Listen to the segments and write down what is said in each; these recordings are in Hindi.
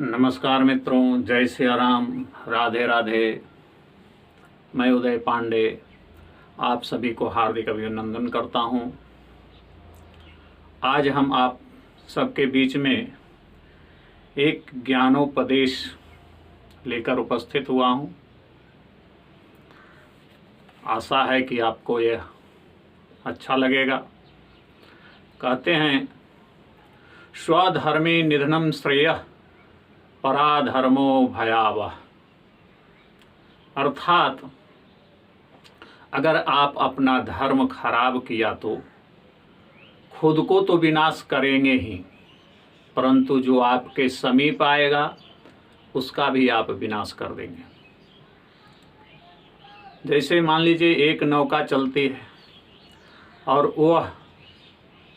नमस्कार मित्रों, जय सिया राम, राधे राधे। मैं उदय पांडे आप सभी को हार्दिक अभिनंदन करता हूं। आज हम आप सबके बीच में एक ज्ञानोपदेश लेकर उपस्थित हुआ हूं। आशा है कि आपको यह अच्छा लगेगा। कहते हैं, स्वधर्मे निधनम श्रेयः पराधर्मो भयावह। अर्थात अगर आप अपना धर्म खराब किया तो खुद को तो विनाश करेंगे ही, परंतु जो आपके समीप आएगा उसका भी आप विनाश कर देंगे। जैसे मान लीजिए एक नौका चलती है और वह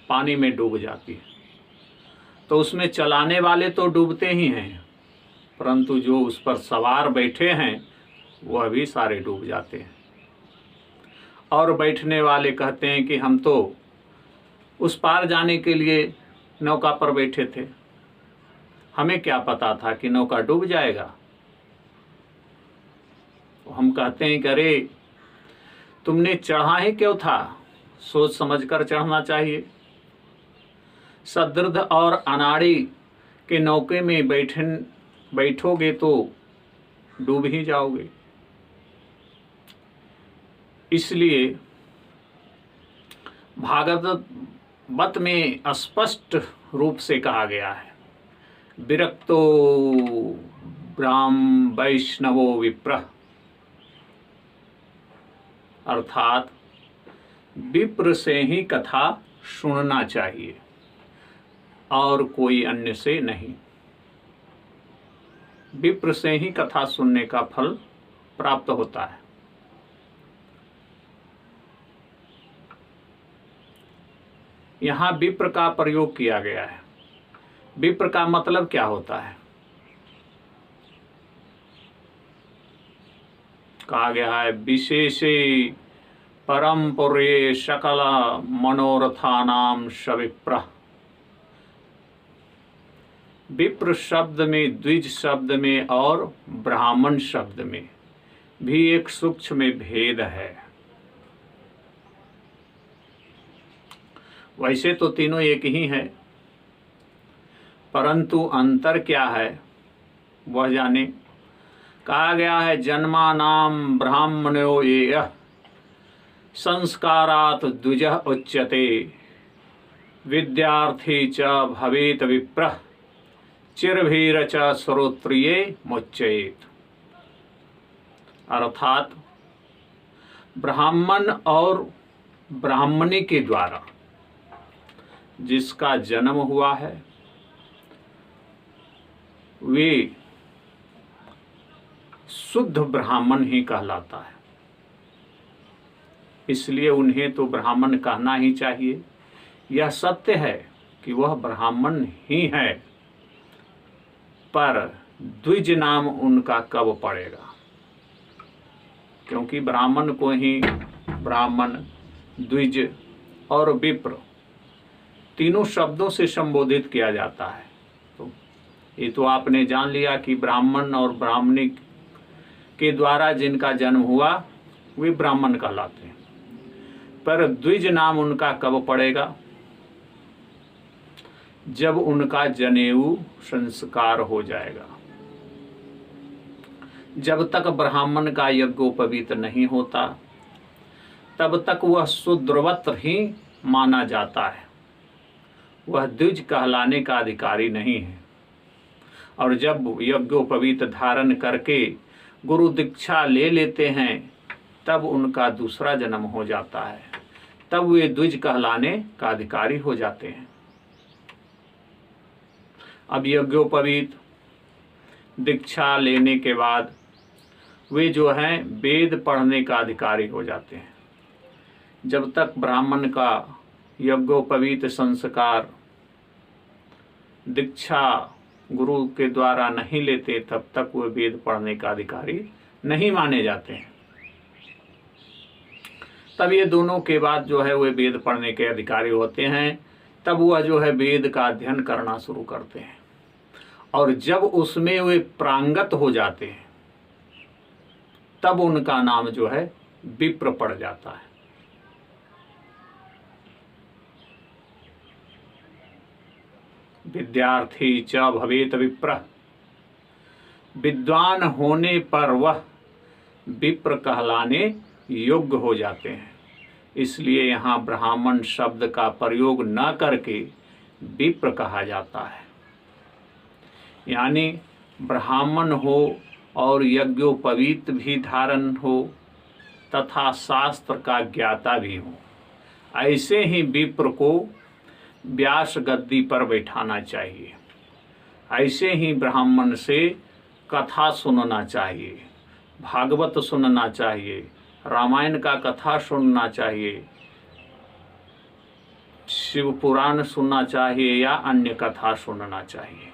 पानी में डूब जाती है, तो उसमें चलाने वाले तो डूबते ही हैं, परंतु जो उस पर सवार बैठे हैं वह भी सारे डूब जाते हैं। और बैठने वाले कहते हैं कि हम तो उस पार जाने के लिए नौका पर बैठे थे, हमें क्या पता था कि नौका डूब जाएगा। तो हम कहते हैं कि अरे तुमने चढ़ा ही क्यों था, सोच समझकर चढ़ना चाहिए। सदृढ़ और अनाड़ी के नौके में बैठोगे तो डूब ही जाओगे। इसलिए भागवत में स्पष्ट रूप से कहा गया है, विरक्तो ब्राह्म वैष्णवो विप्रः। अर्थात विप्र से ही कथा सुनना चाहिए और कोई अन्य से नहीं। विप्र से ही कथा सुनने का फल प्राप्त होता है। यहाँ विप्र का प्रयोग किया गया है। विप्र का मतलब क्या होता है? कहा गया है, विशेषे परम पुरे सकल मनोरथानाम सविप्रः। विप्र शब्द में, द्विज शब्द में और ब्राह्मण शब्द में भी एक सूक्ष्म भेद है। वैसे तो तीनों एक ही है, परंतु अंतर क्या है वह जाने। कहा गया है, जन्मानाम ब्राह्मणो येह संस्कारात् द्विजः उच्यते विद्यार्थी च भवेत विप्रः चिरभीर च श्रोत्रिये मुच्येत। अर्थात ब्राह्मण और ब्राह्मणी के द्वारा जिसका जन्म हुआ है वे शुद्ध ब्राह्मण ही कहलाता है। इसलिए उन्हें तो ब्राह्मण कहना ही चाहिए। यह सत्य है कि वह ब्राह्मण ही है, पर द्विज नाम उनका कब पड़ेगा? क्योंकि ब्राह्मण को ही ब्राह्मण, द्विज और विप्र तीनों शब्दों से संबोधित किया जाता है। तो ये तो आपने जान लिया कि ब्राह्मण और ब्राह्मणी के द्वारा जिनका जन्म हुआ वे ब्राह्मण कहलाते हैं, पर द्विज नाम उनका कब पड़ेगा? जब उनका जनेऊ संस्कार हो जाएगा। जब तक ब्राह्मण का यज्ञोपवीत नहीं होता तब तक वह शूद्रवत ही माना जाता है, वह द्विज कहलाने का अधिकारी नहीं है। और जब यज्ञोपवीत धारण करके गुरु दीक्षा ले लेते हैं तब उनका दूसरा जन्म हो जाता है, तब वे द्विज कहलाने का अधिकारी हो जाते हैं। अब यज्ञोपवीत दीक्षा लेने के बाद वे जो हैं वेद पढ़ने का अधिकारी हो जाते हैं। जब तक ब्राह्मण का यज्ञोपवीत संस्कार दीक्षा गुरु के द्वारा नहीं लेते तब तक वे वेद पढ़ने का अधिकारी नहीं माने जाते हैं। तब ये दोनों के बाद जो है वे वेद पढ़ने के अधिकारी होते हैं। तब वह जो है वेद का अध्ययन करना शुरू करते हैं और जब उसमें वे प्रांगत हो जाते हैं तब उनका नाम जो है विप्र पड़ जाता है। विद्यार्थी च भवेत विप्र, विद्वान होने पर वह विप्र कहलाने योग्य हो जाते हैं। इसलिए यहाँ ब्राह्मण शब्द का प्रयोग न करके विप्र कहा जाता है। यानी ब्राह्मण हो और यज्ञोपवीत भी धारण हो तथा शास्त्र का ज्ञाता भी हो, ऐसे ही विप्र को व्यास गद्दी पर बैठाना चाहिए। ऐसे ही ब्राह्मण से कथा सुनना चाहिए, भागवत सुनना चाहिए, रामायण का कथा सुनना चाहिए, शिव पुराण सुनना चाहिए या अन्य कथा सुनना चाहिए।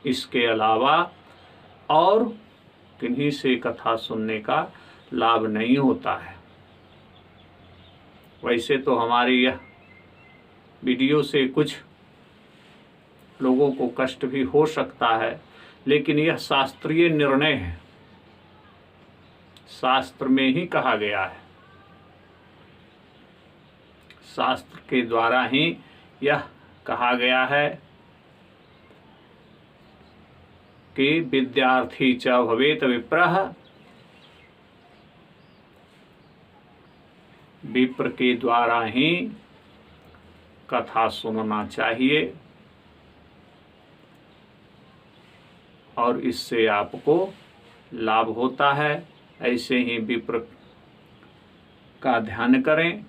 इसके अलावा और किन्हीं से कथा सुनने का लाभ नहीं होता है। वैसे तो हमारी यह वीडियो से कुछ लोगों को कष्ट भी हो सकता है, लेकिन यह शास्त्रीय निर्णय है, शास्त्र में ही कहा गया है। शास्त्र के द्वारा ही यह कहा गया है कि विद्यार्थी च भवेत विप्रः, विप्र के द्वारा ही कथा सुनना चाहिए और इससे आपको लाभ होता है। ऐसे ही विप्र का ध्यान करें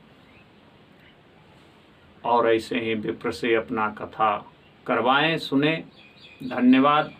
और ऐसे ही विप्र से अपना कथा करवाएं, सुने। धन्यवाद।